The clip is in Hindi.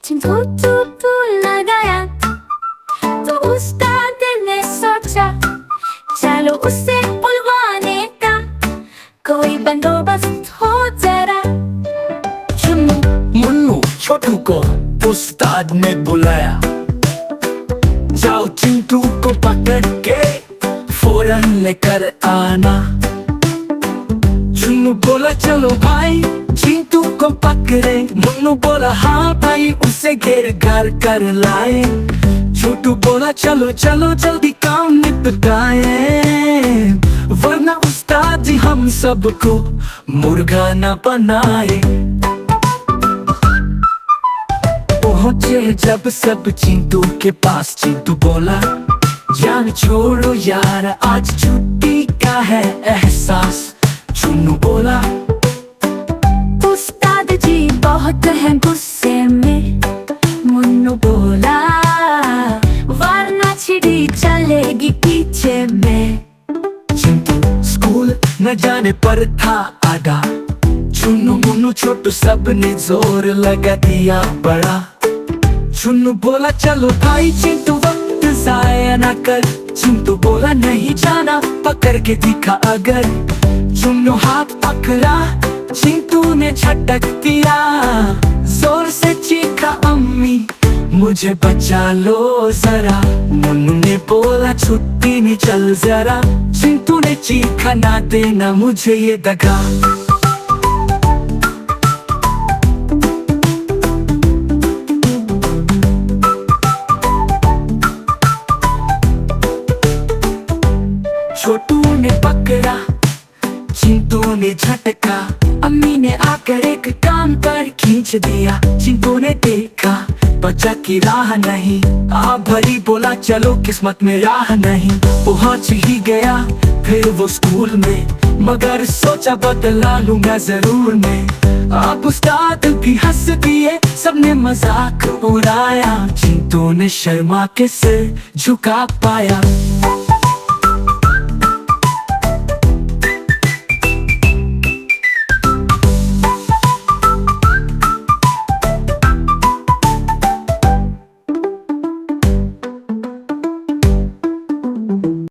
चिंटू टू लगाया तो उस्ताद ने सोचा चलो उसे बुलवाने का कोई बंदोबस्त हो जरा। चुन्नू मुन्नू छोटू को उस्ताद ने बुलाया। जाओ चिंटू को पकड़ के फौरन लेकर आना। चुन्नू बोला चलो भाई चिंटू को पकड़े। मुन्नू बोला हाँ भाई उसे घेर घर कर लाए। छोटू बोला चलो चलो जल्दी काम निपटाए, वरना उस्ताद जी हम सबको मुर्गा न बनाए। पहुंचे जब सब चिंटू के पास, चिंटू बोला जान छोड़ो यार आज छुट्टी का है एहसास। चुन्नू बोला उस्ताद जी बहुत है गुस्से में। मुन्नू बोला वरना चिड़ी चलेगी पीछे में। चिंटू स्कूल न जाने पर था आधा। चुन्नू मुन्नू छोटू सब ने जोर लगा दिया बड़ा। चुन्नू बोला चलो भाई चिंटू वक्त जाया ना कर। चिंटू बोला नहीं जाना पकड़ के दिखा अगर। चुन्नू हाथ पकड़ा चिंटू ने झटक दिया। जोर से चीखा अम्मी मुझे बचा लो जरा। मुन्नू ने बोला छुट्टी नहीं चल जरा। चिंटू ने चीखा ना देना मुझे ये दगा। छोटू ने पकड़ा चिंटू ने झटका। अम्मी ने आकर एक कान पर खींच दिया। चिंटू ने देखा बचा की राह नहीं। आप भरी बोला चलो किस्मत में राह नहीं। पहुंच ही गया फिर वो स्कूल में, मगर सोचा बदला लूंगा जरूर मैं। आप उस्ताद भी हंस दिए सबने मजाक उड़ाया। चिंटू ने शर्मा के सिर झुका पाया।